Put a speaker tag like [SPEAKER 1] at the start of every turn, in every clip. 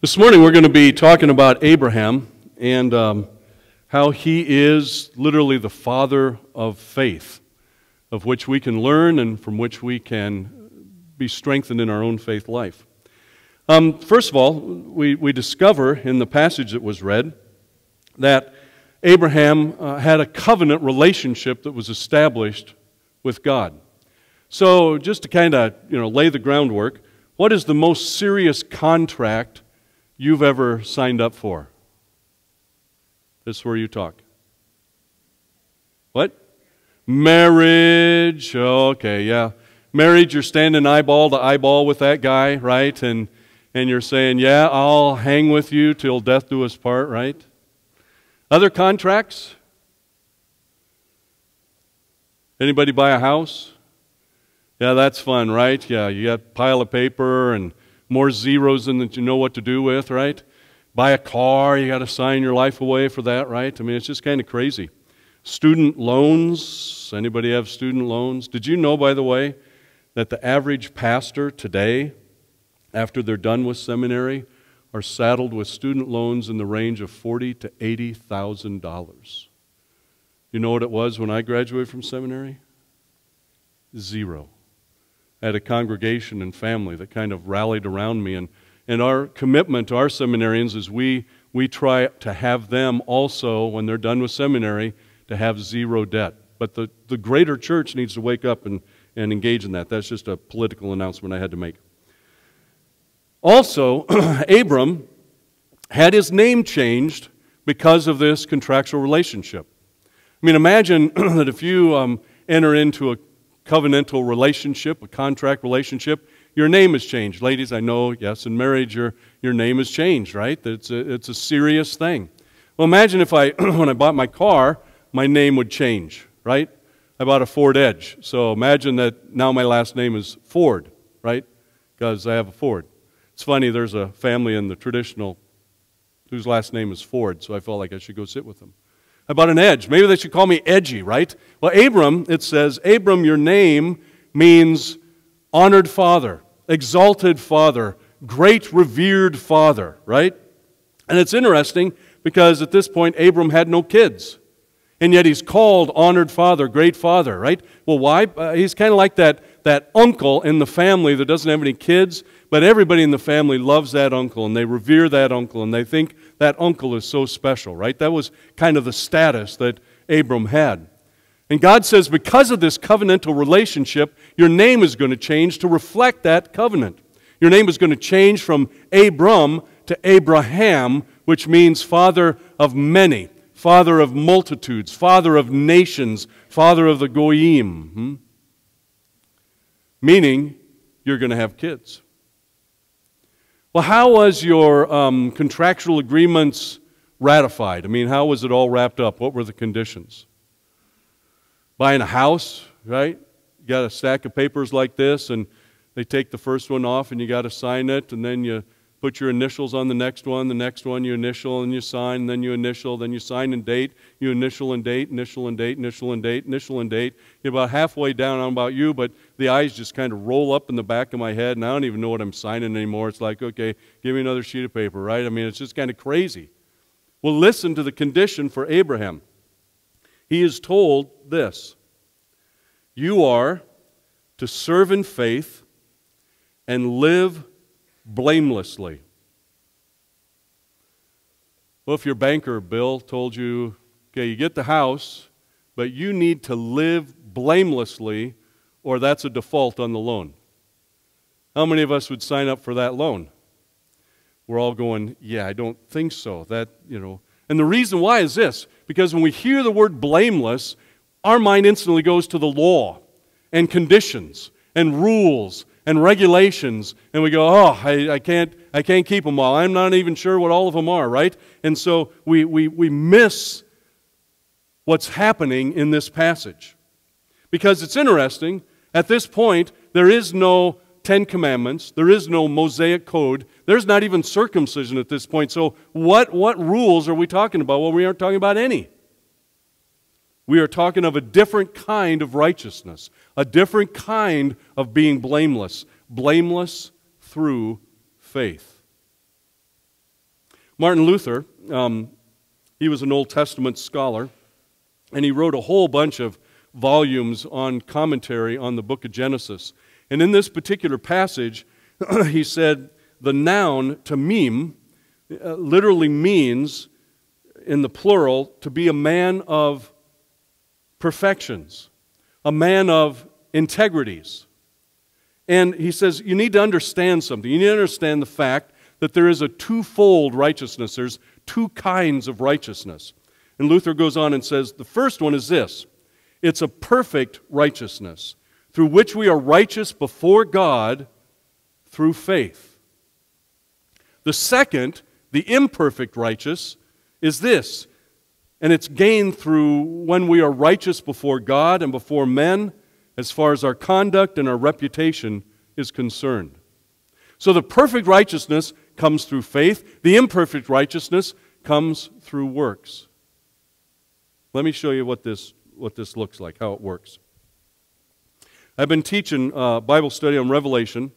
[SPEAKER 1] This morning we're going to be talking about Abraham and how he is literally the father of faith, of which we can learn and from which we can be strengthened in our own faith life. First of all, we discover in the passage that was read that Abraham had a covenant relationship that was established with God. So just to kind of lay the groundwork, what is the most serious contract you've ever signed up for? This is where you talk. What? Marriage. Okay, yeah. Marriage, you're standing eyeball to eyeball with that guy, right? And you're saying, yeah, I'll hang with you till death do us part, right? Other contracts? Anybody buy a house? Yeah, that's fun, right? Yeah, you got a pile of paper and more zeros than that you know what to do with, right? Buy a car, you got to sign your life away for that, right? I mean, it's just kind of crazy. Student loans. Anybody have student loans? Did you know, by the way, that the average pastor today, after they're done with seminary, are saddled with student loans in the range of $40,000 to $80,000? You know what it was when I graduated from seminary? Zero. I had a congregation and family that kind of rallied around me, and our commitment to our seminarians is we try to have them also, when they're done with seminary, to have zero debt. But the greater church needs to wake up and engage in that. That's just a political announcement I had to make. Also, Abram had his name changed because of this contractual relationship. I mean, imagine that if you enter into a covenantal relationship, a contract relationship, your name is changed. Ladies, I know, yes, in marriage your name is changed, right? It's a serious thing. Well, imagine if when I bought my car, my name would change, right? I bought a Ford Edge. So imagine that now my last name is Ford, right? Because I have a Ford. It's funny, there's a family in the traditional whose last name is Ford, so I felt like I should go sit with them. I bought an Edge. Maybe they should call me Edgy, right? Well, Abram, it says, Abram, your name means honored father, exalted father, great revered father, right? And it's interesting because at this point, Abram had no kids. And yet he's called honored father, great father, right? Well, why? He's kind of like that uncle in the family that doesn't have any kids, but everybody in the family loves that uncle, and they revere that uncle, and they think that uncle is so special, right? That was kind of the status that Abram had. And God says, because of this covenantal relationship, your name is going to change to reflect that covenant. Your name is going to change from Abram to Abraham, which means father of many, father of multitudes, father of nations, father of the Goyim. Meaning, you're going to have kids. Well, how was your contractual agreements ratified? I mean, how was it all wrapped up? What were the conditions? Buying a house, right? You got a stack of papers like this, and they take the first one off, and you got to sign it, and then you put your initials on the next one you initial, and you sign, and then you initial, then you sign and date, you initial and date, initial and date, initial and date, initial and date. You're about halfway down, I don't know about you, but the eyes just kind of roll up in the back of my head, and I don't even know what I'm signing anymore. It's like, okay, give me another sheet of paper, right? I mean, it's just kind of crazy. Well, listen to the condition for Abraham. He is told this: you are to serve in faith and live blamelessly. Well, if your banker, Bill, told you, okay, you get the house, but you need to live blamelessly, or that's a default on the loan. How many of us would sign up for that loan? We're all going, yeah, I don't think so. And the reason why is this: because when we hear the word blameless, our mind instantly goes to the law and conditions and rules and regulations, and we go, oh, I can't keep them all. I'm not even sure what all of them are, right? And so we miss what's happening in this passage. Because it's interesting, at this point, there is no Ten Commandments, there is no Mosaic Code, there's not even circumcision at this point. So what rules are we talking about? Well, we aren't talking about any. We are talking of a different kind of righteousness, a different kind of being blameless, blameless through faith. Martin Luther, he was an Old Testament scholar, and he wrote a whole bunch of volumes on commentary on the book of Genesis. And in this particular passage, he said the noun tamim literally means, in the plural, to be a man of perfections, a man of integrities. And he says you need to understand something. You need to understand the fact that there is a twofold righteousness. There's two kinds of righteousness. And Luther goes on and says the first one is this. It's a perfect righteousness through which we are righteous before God through faith. The second, the imperfect righteous, is this, and it's gained through when we are righteous before God and before men as far as our conduct and our reputation is concerned. So the perfect righteousness comes through faith. The imperfect righteousness comes through works. Let me show you what this looks like, how it works. I've been teaching Bible study on Revelation,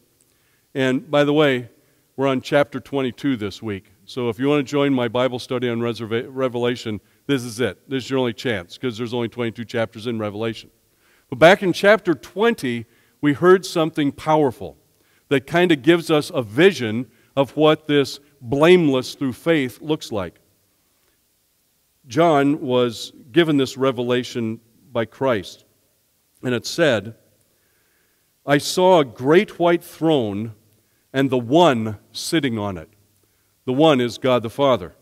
[SPEAKER 1] and by the way, we're on chapter 22 this week. So if you want to join my Bible study on Revelation, this is it. This is your only chance, because there's only 22 chapters in Revelation. But back in chapter 20, we heard something powerful that kind of gives us a vision of what this blameless through faith looks like. John was given this revelation by Christ, and it said, I saw a great white throne and the one sitting on it. The one is God the Father.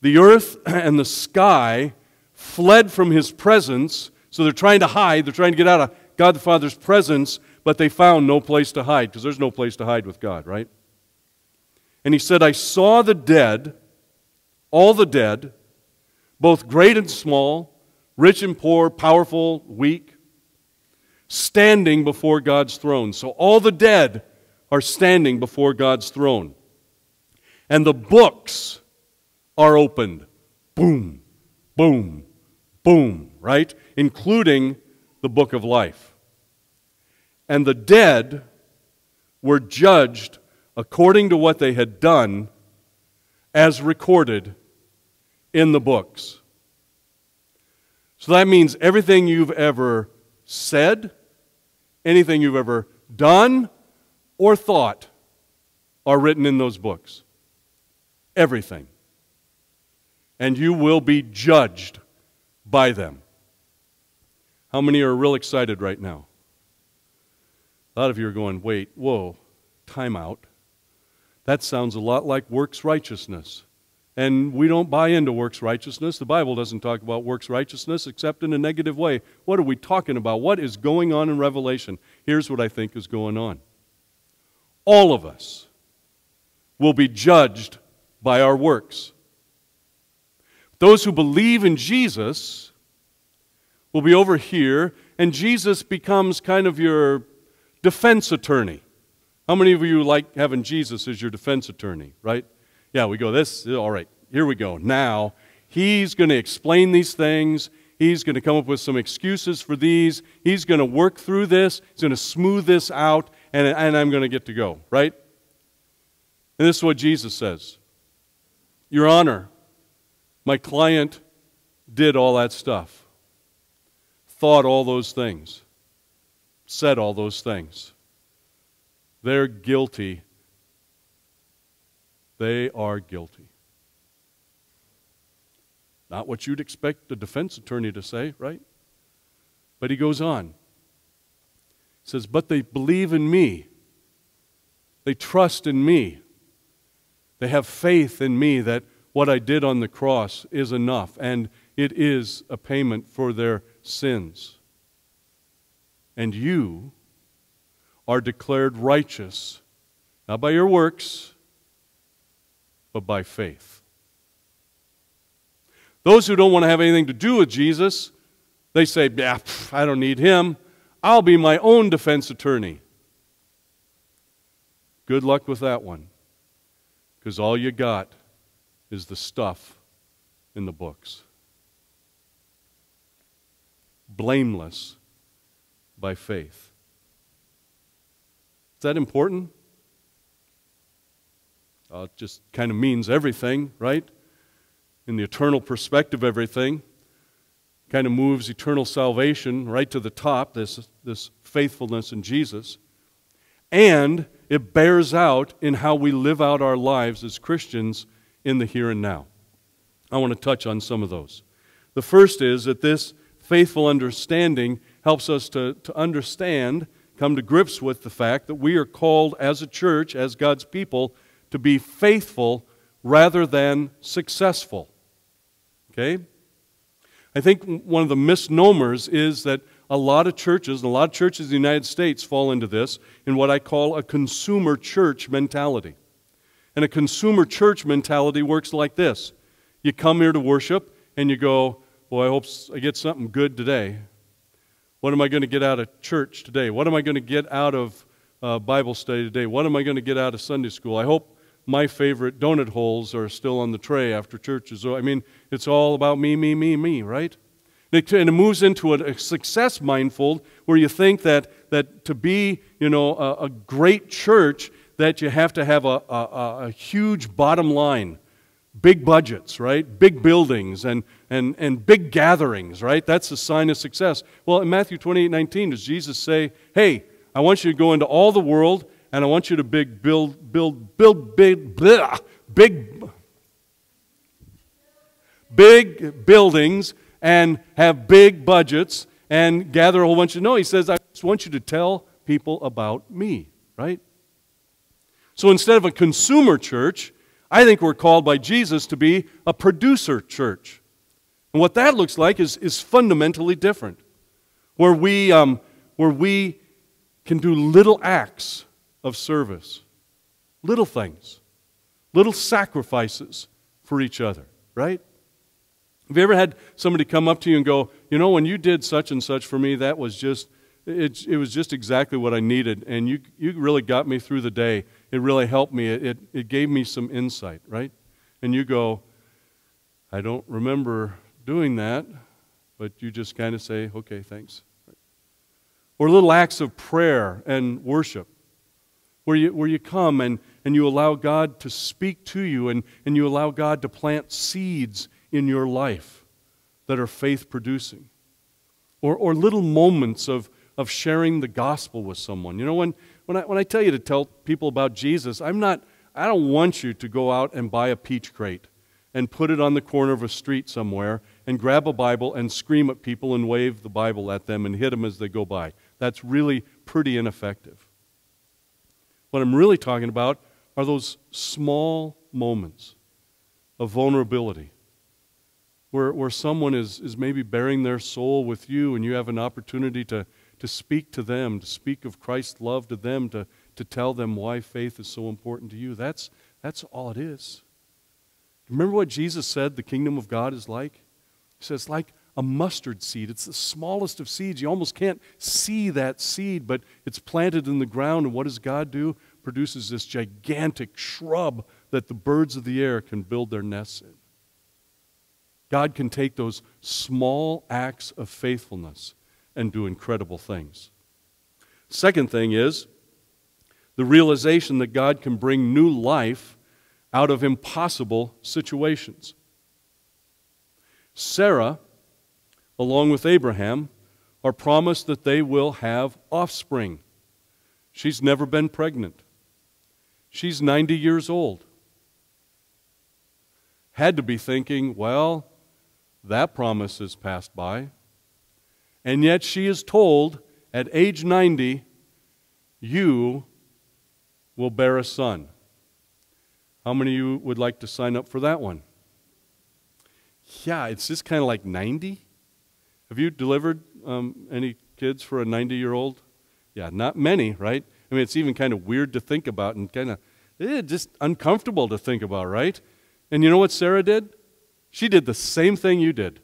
[SPEAKER 1] The earth and the sky fled from His presence, so they're trying to hide, they're trying to get out of God the Father's presence, but they found no place to hide, because there's no place to hide with God, right? And He said, I saw the dead, all the dead, both great and small, rich and poor, powerful, weak, standing before God's throne. So all the dead are standing before God's throne. And the books are opened. Boom, boom, boom, right? Including the book of life. And the dead were judged according to what they had done as recorded in the books. So that means everything you've ever said, anything you've ever done or thought are written in those books. Everything. And you will be judged by them. How many are real excited right now? A lot of you are going, wait, whoa, time out. That sounds a lot like works righteousness. And we don't buy into works righteousness. The Bible doesn't talk about works righteousness except in a negative way. What are we talking about? What is going on in Revelation? Here's what I think is going on. All of us will be judged by our works. Those who believe in Jesus will be over here, and Jesus becomes kind of your defense attorney. How many of you like having Jesus as your defense attorney, right? Yeah, we go, all right, here we go. Now, He's going to explain these things. He's going to come up with some excuses for these. He's going to work through this. He's going to smooth this out, and I'm going to get to go, right? And this is what Jesus says. Your Honor, my client did all that stuff, thought all those things, said all those things. They're guilty. They are guilty. Not what you'd expect the defense attorney to say, right? But he goes on. He says, but they believe in me. They trust in me. They have faith in me that what I did on the cross is enough, and it is a payment for their sins. And you are declared righteous, not by your works, but by faith. Those who don't want to have anything to do with Jesus, they say, yeah, I don't need Him. I'll be my own defense attorney. Good luck with that one, because all you got is the stuff in the books. Blameless by faith. Is that important? It just kind of means everything, right? In the eternal perspective of everything. Kind of moves eternal salvation right to the top, this faithfulness in Jesus. And it bears out in how we live out our lives as Christians in the here and now. I want to touch on some of those. The first is that this faithful understanding helps us to understand, come to grips with the fact that we are called as a church, as God's people, to be faithful rather than successful. Okay? I think one of the misnomers is that a lot of churches, and a lot of churches in the United States fall into this, in what I call a consumer church mentality. And a consumer church mentality works like this. You come here to worship, and you go, boy, I hope I get something good today. What am I going to get out of church today? What am I going to get out of Bible study today? What am I going to get out of Sunday school? I hope my favorite donut holes are still on the tray after church is over. I mean, it's all about me, right? And it moves into a success mindfold where you think that to be, a great church, that you have to have a huge bottom line, big budgets, right? Big buildings and big gatherings, right? That's a sign of success. Well, in Matthew 28:19, does Jesus say, hey, I want you to go into all the world and I want you to build big buildings and have big budgets and gather a whole bunch of... No, he says, I just want you to tell people about me, right? So instead of a consumer church, I think we're called by Jesus to be a producer church. And what that looks like is fundamentally different. Where we can do little acts of service, little things, little sacrifices for each other, right? Have you ever had somebody come up to you and go, when you did such and such for me, that was just, it was just exactly what I needed, and you really got me through the day. It really helped me. It gave me some insight, right? And you go, I don't remember doing that, but you just kind of say, okay, thanks. Or little acts of prayer and worship, where you come and you allow God to speak to you and you allow God to plant seeds in your life that are faith-producing. Or little moments of sharing the gospel with someone. When I tell you to tell people about Jesus, I don't want you to go out and buy a peach crate and put it on the corner of a street somewhere and grab a Bible and scream at people and wave the Bible at them and hit them as they go by. That's really pretty ineffective. What I'm really talking about are those small moments of vulnerability where someone is maybe bearing their soul with you and you have an opportunity to speak to them, to speak of Christ's love to them, to tell them why faith is so important to you. That's all it is. Remember what Jesus said the kingdom of God is like? He says it's like a mustard seed. It's the smallest of seeds. You almost can't see that seed, but it's planted in the ground, and what does God do? Produces this gigantic shrub that the birds of the air can build their nests in. God can take those small acts of faithfulness and do incredible things. Second thing is the realization that God can bring new life out of impossible situations. Sarah, along with Abraham, are promised that they will have offspring. She's never been pregnant. She's 90 years old. Had to be thinking, well, that promise has passed by. And yet she is told at age 90, you will bear a son. How many of you would like to sign up for that one? Yeah, it's just kind of like 90. Have you delivered any kids for a 90-year-old? Yeah, not many, right? I mean, it's even kind of weird to think about and kind of just uncomfortable to think about, right? And you know what Sarah did? She did the same thing you did.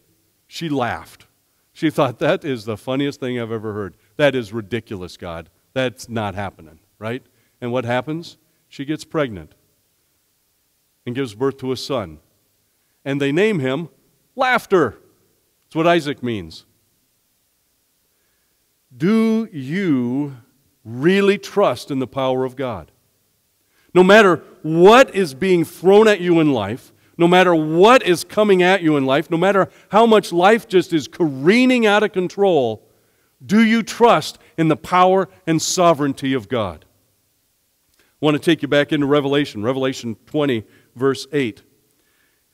[SPEAKER 1] She laughed. She thought, that is the funniest thing I've ever heard. That is ridiculous, God. That's not happening, right? And what happens? She gets pregnant and gives birth to a son. And they name him Laughter. That's what Isaac means. Do you really trust in the power of God? No matter what is being thrown at you in life, no matter what is coming at you in life, no matter how much life just is careening out of control, do you trust in the power and sovereignty of God? I want to take you back into Revelation 20, verse 8.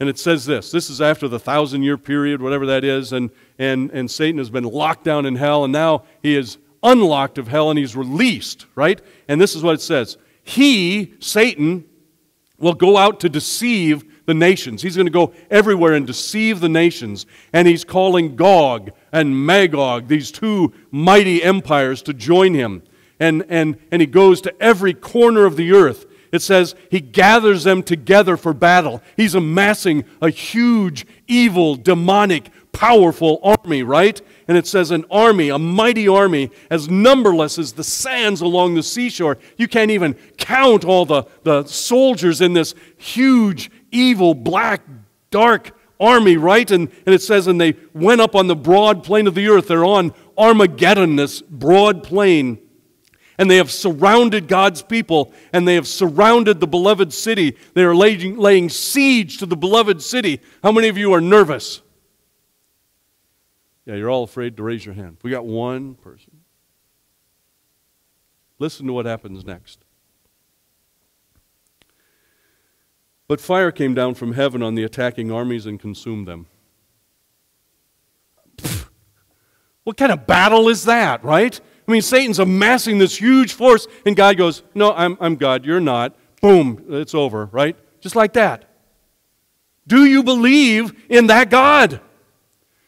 [SPEAKER 1] And it says this. This is after the 1,000-year period, whatever that is, and Satan has been locked down in hell, and now he is unlocked of hell, and he's released, right? And this is what it says. He, Satan, will go out to deceive the nations. He's going to go everywhere and deceive the nations. And he's calling Gog and Magog, these two mighty empires, to join him. And he goes to every corner of the earth. It says he gathers them together for battle. He's amassing a huge, evil, demonic, powerful army, right? And it says an army, a mighty army, as numberless as the sands along the seashore. You can't even count all the soldiers in this huge, evil, black, dark army, right? And it says, and they went up on the broad plain of the earth. They're on Armageddon, this broad plain. And they have surrounded God's people, and they have surrounded the beloved city. They are laying siege to the beloved city. How many of you are nervous? Yeah, you're all afraid to raise your hand. We got one person. Listen to what happens next. But fire came down from heaven on the attacking armies and consumed them. Pfft. What kind of battle is that, right? I mean, Satan's amassing this huge force, and God goes, no, I'm God, you're not. Boom, it's over, right? Just like that. Do you believe in that God?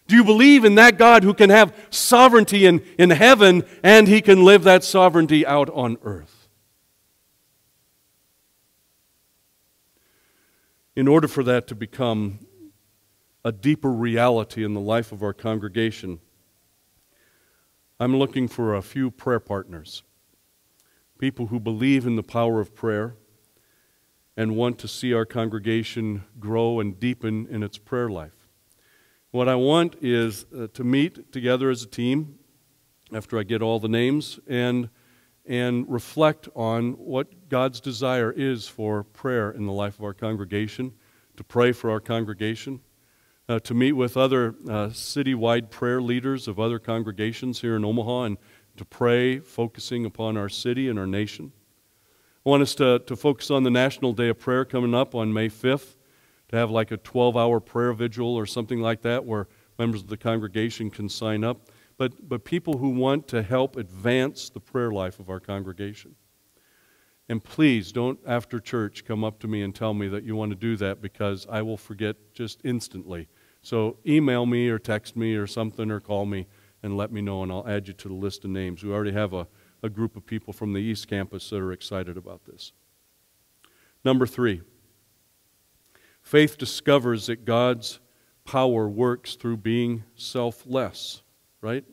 [SPEAKER 1] Do you believe in that God who can have sovereignty in heaven, and he can live that sovereignty out on earth? In order for that to become a deeper reality in the life of our congregation, I'm looking for a few prayer partners, people who believe in the power of prayer and want to see our congregation grow and deepen in its prayer life. What I want is to meet together as a team after I get all the names and reflect on what God's desire is for prayer in the life of our congregation, to pray for our congregation, to meet with other citywide prayer leaders of other congregations here in Omaha and to pray focusing upon our city and our nation. I want us to focus on the National Day of Prayer coming up on May 5th, to have like a 12-hour prayer vigil or something like that where members of the congregation can sign up, but people who want to help advance the prayer life of our congregation. And please don't, after church, come up to me and tell me that you want to do that, because I will forget just instantly. So email me or text me or something or call me and let me know, and I'll add you to the list of names. We already have a group of people from the East Campus that are excited about this. Number 3, faith discovers that God's power works through being selfless, right?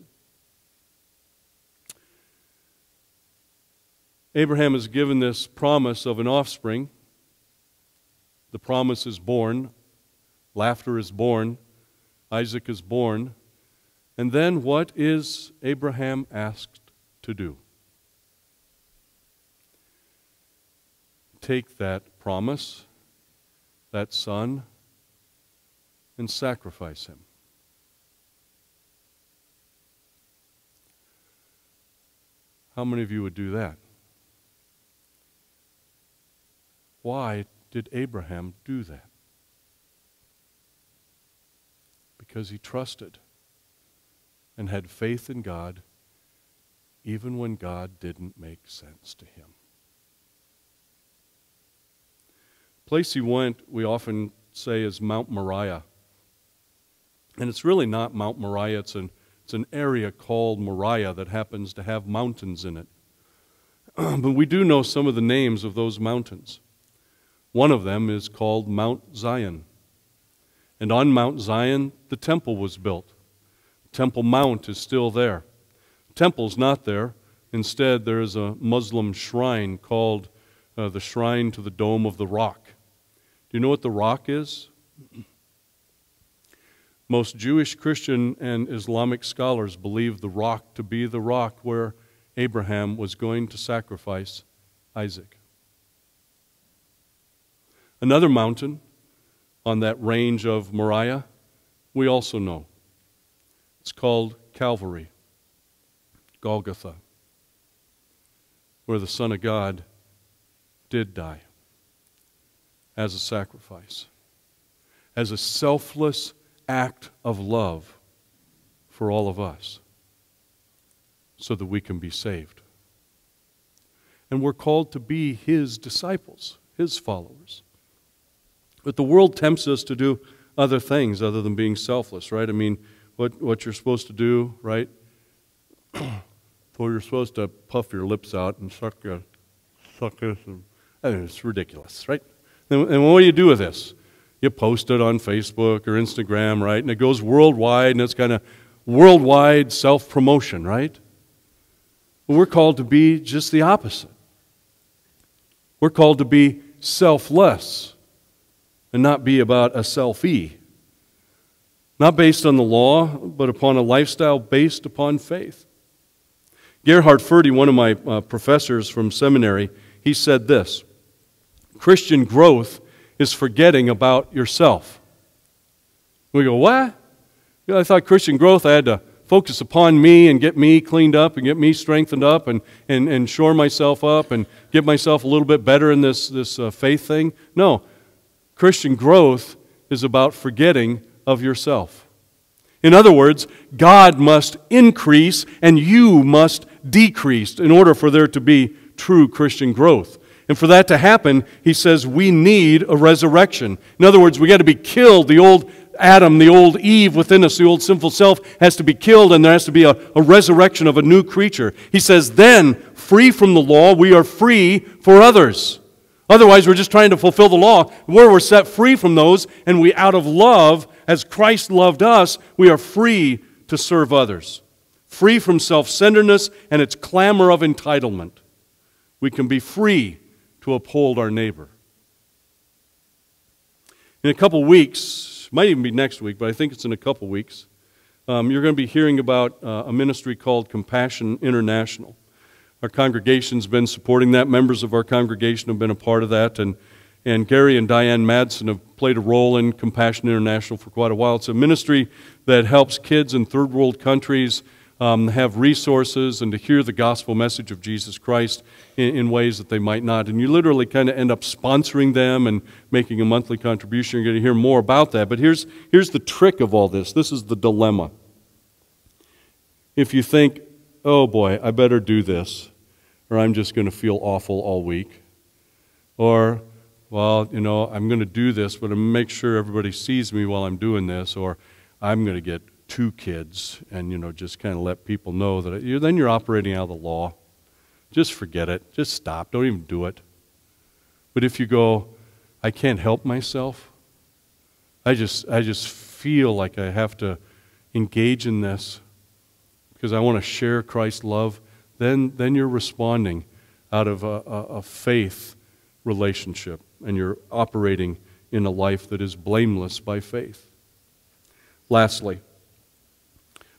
[SPEAKER 1] Abraham is given this promise of an offspring. The promise is born. Laughter is born. Isaac is born. And then what is Abraham asked to do? Take that promise, that son, and sacrifice him. How many of you would do that? Why did Abraham do that? Because he trusted and had faith in God even when God didn't make sense to him. The place he went, we often say, is Mount Moriah. And it's really not Mount Moriah. It's an area called Moriah that happens to have mountains in it. But we do know some of the names of those mountains. One of them is called Mount Zion. And on Mount Zion, the temple was built. Temple Mount is still there. The temple's not there. Instead, there is a Muslim shrine called the Shrine to the Dome of the Rock. Do you know what the rock is? Most Jewish, Christian, and Islamic scholars believe the rock to be the rock where Abraham was going to sacrifice Isaac. Another mountain on that range of Moriah, we also know. It's called Calvary, Golgotha, where the Son of God did die as a sacrifice, as a selfless act of love for all of us, so that we can be saved. And we're called to be His disciples, His followers. But the world tempts us to do other things other than being selfless, right? I mean, what you're supposed to do, right? Well, you're supposed to puff your lips out and suck this. And, I mean, it's ridiculous, right? And what do you do with this? You post it on Facebook or Instagram, right? And it goes worldwide, and it's kind of worldwide self-promotion, right? Well, we're called to be just the opposite. We're called to be selfless and not be about a selfie. Not based on the law, but upon a lifestyle based upon faith. Gerhard Forde, one of my professors from seminary, he said this: Christian growth is forgetting about yourself. We go, what? I thought Christian growth, I had to focus upon me and get me cleaned up and get me strengthened up and shore myself up and get myself a little bit better in this faith thing. No, Christian growth is about forgetting of yourself. In other words, God must increase and you must decrease in order for there to be true Christian growth. And for that to happen, he says we need a resurrection. In other words, we got to be killed. The old Adam, the old Eve within us, the old sinful self has to be killed, and there has to be a resurrection of a new creature. He says then, free from the law, we are free for others. Otherwise, we're just trying to fulfill the law. Where we're set free from those, and we, out of love, as Christ loved us, we are free to serve others. Free from self-centeredness and its clamor of entitlement. We can be free to uphold our neighbor. In a couple weeks, might even be next week, but I think it's in a couple weeks, you're going to be hearing about a ministry called Compassion International. Our congregation's been supporting that. Members of our congregation have been a part of that, and Gary and Diane Madsen have played a role in Compassion International for quite a while. It's a ministry that helps kids in third world countries have resources and to hear the gospel message of Jesus Christ in ways that they might not. And you literally kind of end up sponsoring them and making a monthly contribution. You're going to hear more about that. But here's the trick of all this. This is the dilemma. If you think, oh boy, I better do this, or I'm just going to feel awful all week, or, well, you know, I'm going to do this, but I'm going to make sure everybody sees me while I'm doing this, or I'm going to get 2 kids and, you know, just kind of let people know that then you're operating out of the law. Just forget it. Just stop. Don't even do it. But if you go, I can't help myself, I just feel like I have to engage in this because I want to share Christ's love, then you're responding out of a faith relationship, and you're operating in a life that is blameless by faith. Lastly,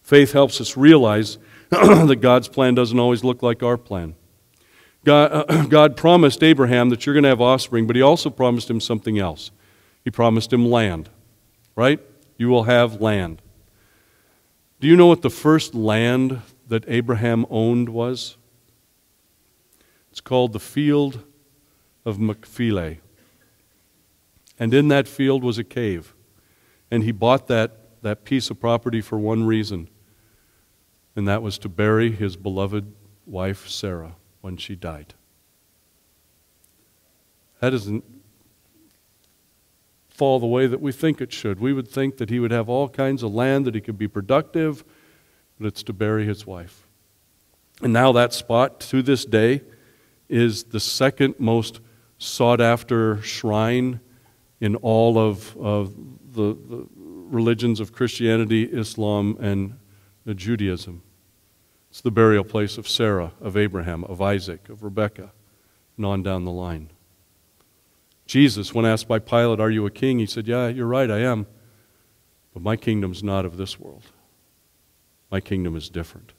[SPEAKER 1] faith helps us realize that God's plan doesn't always look like our plan. God promised Abraham that you're going to have offspring, but He also promised him something else. He promised him land, right? You will have land. Do you know what the first land that Abraham owned was? It's called the field of Machpelah. And in that field was a cave. And he bought that piece of property for one reason, and that was to bury his beloved wife Sarah when she died. That doesn't fall the way that we think it should. We would think that he would have all kinds of land, that he could be productive, but it's to bury his wife. And now that spot, to this day, is the second most sought-after shrine in all of the religions of Christianity, Islam, and Judaism. It's the burial place of Sarah, of Abraham, of Isaac, of Rebekah, and on down the line. Jesus, when asked by Pilate, "Are you a king?" he said, "Yeah, you're right, I am. But my kingdom's not of this world. My kingdom is different."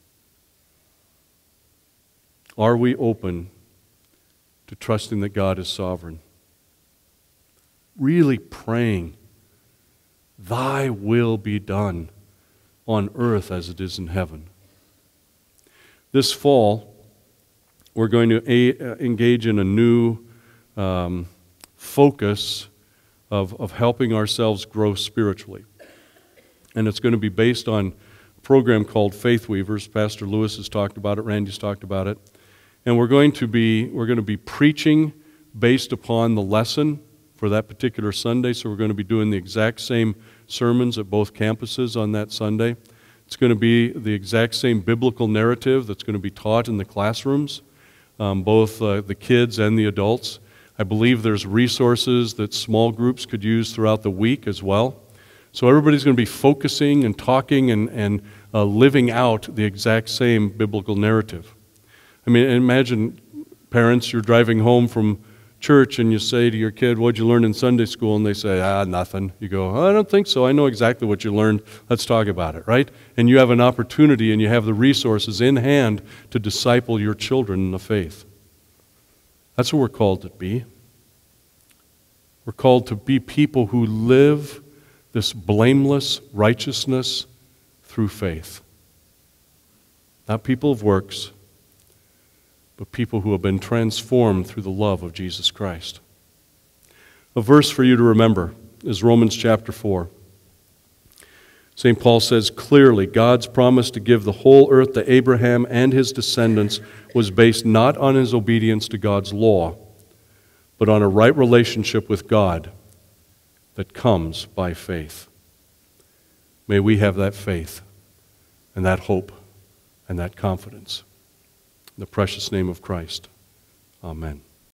[SPEAKER 1] Are we open to trusting that God is sovereign? really praying, thy will be done on earth as it is in heaven. This fall, we're going to engage in a new focus of helping ourselves grow spiritually. And it's going to be based on a program called Faith Weavers. Pastor Lewis has talked about it, Randy's talked about it. And we're going to be preaching based upon the lesson for that particular Sunday. So we're going to be doing the exact same sermons at both campuses on that Sunday. It's going to be the exact same biblical narrative that's going to be taught in the classrooms, both the kids and the adults. I believe there's resources that small groups could use throughout the week as well. So everybody's going to be focusing and talking and living out the exact same biblical narrative. I mean, imagine, parents, you're driving home from church and you say to your kid, what'd you learn in Sunday school? And they say, nothing. You go, I don't think so. I know exactly what you learned. Let's talk about it, right? And you have an opportunity and you have the resources in hand to disciple your children in the faith. That's what we're called to be. We're called to be people who live this blameless righteousness through faith. Not people of works, but people who have been transformed through the love of Jesus Christ. A verse for you to remember is Romans chapter 4. St. Paul says, clearly, God's promise to give the whole earth to Abraham and his descendants was based not on his obedience to God's law, but on a right relationship with God that comes by faith. May we have that faith and that hope and that confidence. In the precious name of Christ. Amen.